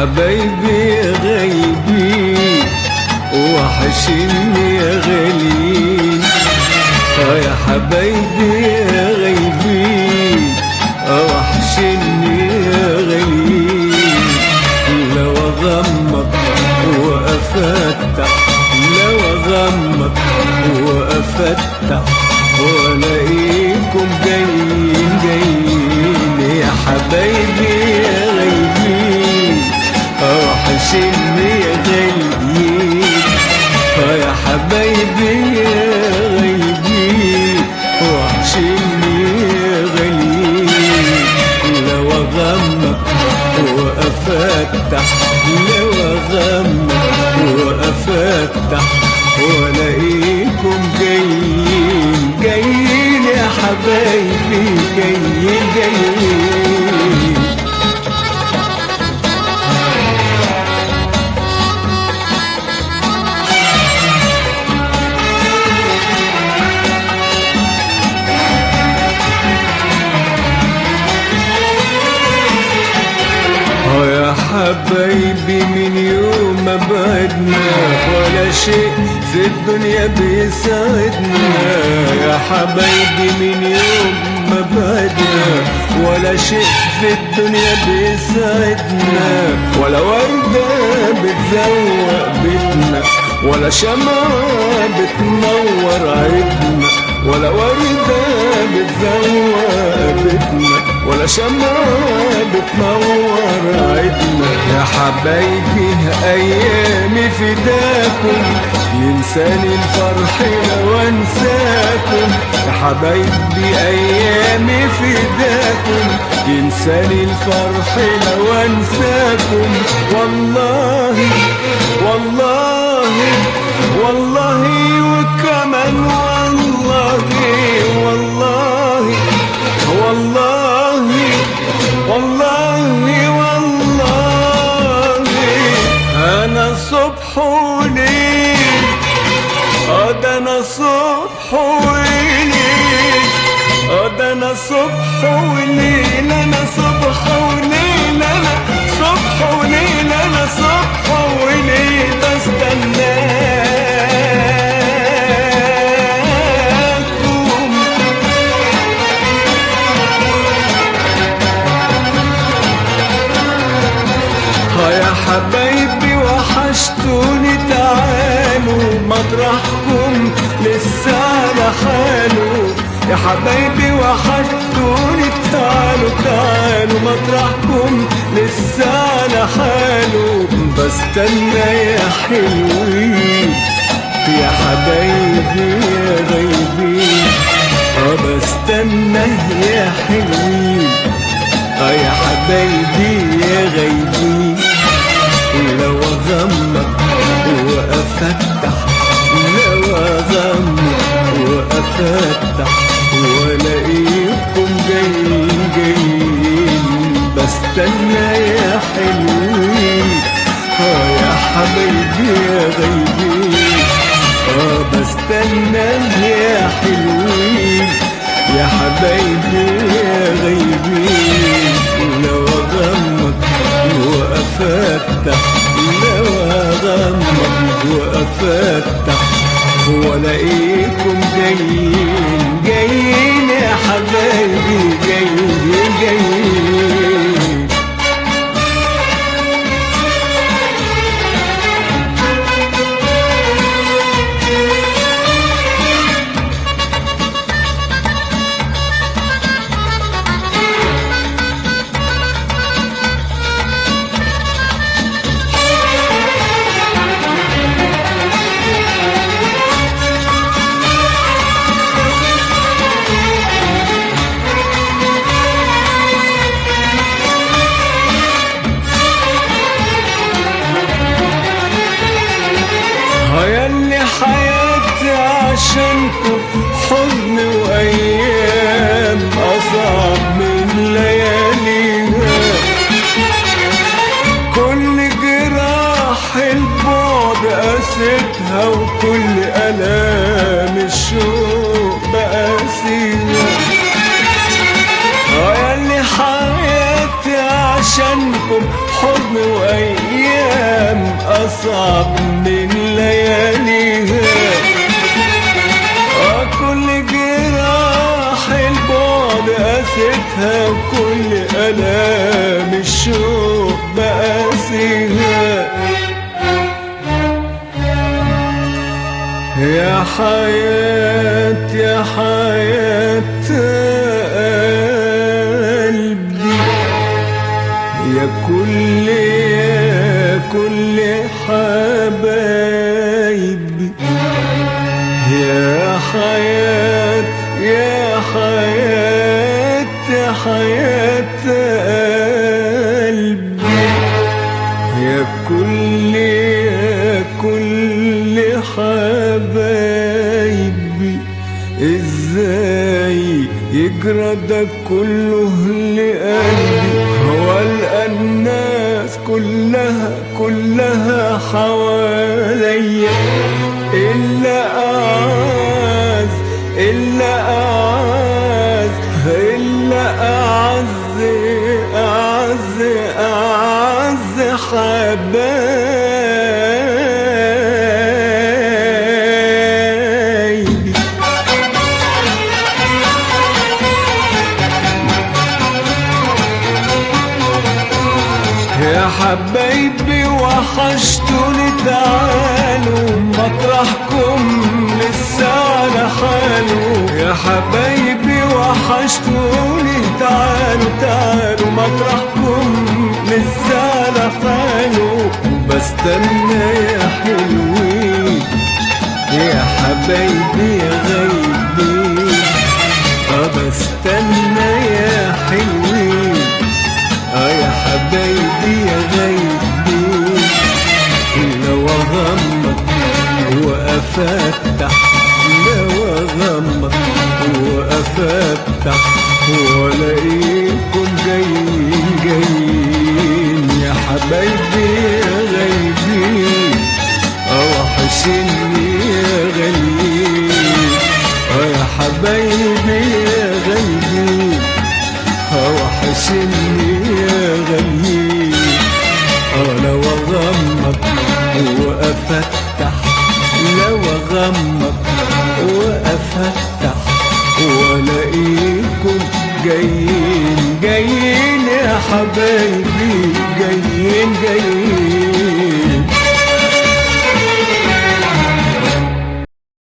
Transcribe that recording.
حبايبي يا غايبين وحشني يا غاليين. يا حبايبي يا غايبين وحشني يا غاليين. لو اغمض وافتح، لو اغمض وافتح والاقيكم جايين جايين. يا حبايبي يا غايبين وحشني يا غاليين. يا حبايبي يا غايبين وحشني يا غاليين. لو اغمض وافتح، لو اغمض وافتح والاقيكم جايين جايين. يا حبايبي جايين جايين. يا حبايبي من يوم ما بعدنا ولا شيء في الدنيا بيساعدنا. يا حبايبي من يوم ما بعدنا ولا شيء في الدنيا بيساعدنا. ولا وردة بتزوق بيتنا ولا شمعة بتنور عيدنا. ولا وردة بتزوق بيتنا ولا شمعة بتنور عيدنا. يا حبايبي أيامي فداكم ينساني الفرح لو أنساكم. يا حبايبي أيامي فداكم ينساني الفرح لو أنساكم. والله والله والله وكمان والله والله والله والله والله أنا صبح وليل. ده أنا صبح وليل. ده أنا صبح وليل. أنا صبح وليل. أنا صبح وليل. أنا صبح وليل بستناك. يا حبايبي وحشتوني تعالوا مطرحكم لسه على حاله. يا حبايبي وحشتوني تعالوا تعالوا مطرحكم لسه على حاله. بستنى يا حلوين يا حبايبي يا غايبين. بستنى يا حلوين يا حبايبي يا غايبين. لو اغمض وافتح، لو اغمض وافتح والاقيكم جايين جايين. بستنى يا حلوين يا حبايبي يا غايبين. بستنى يا حلوين يا حبايبي يا غايبين. لو اغمض وافتح، لو اغمض وافتح والاقيكم جايين جايين. يا حبايبي جايين جايين. ياللي حياتي عشانكم حزن وايام اصعب من لياليها. كل جراح البعد قاستها وكل الام الشوق بقاسيها. ياللي حياتي عشانكم حزن وأيام أصعب من لياليها. كل جراح البعد قاستها وكل آلام الشوق بقاسيها. يا حياة يا حياة قلبي، يا كل حبايبي، يا حياة يا حياة يا حياة قلبي، يا كل حبايبي. ازاي يجرى ده كله لقلبي؟ هو ألقى الناس كلها حواليا إلا أعز حبايبي. يا حبايبي وحشتوني، تعالوا مطرحكم لسه على حاله. يا حبايبي وحشتوني، تعالوا مطرحكم لسه على حاله. بستنى يا حلوين يا حبايبي يا غايبين، بستنى يا حلوين يا حبايبي يا غايبين. لو اغمض وافتح، لو اغمض وافتح والاقيكم جايين يا حبايبي يا غايبين. وحشني يا غاليين يا حبايبي يا غايبين. وحشني يا غاليين. لو اغمض وافتح، لو اغمض وافتح والاقيكم جايين يا حبايبي، جايين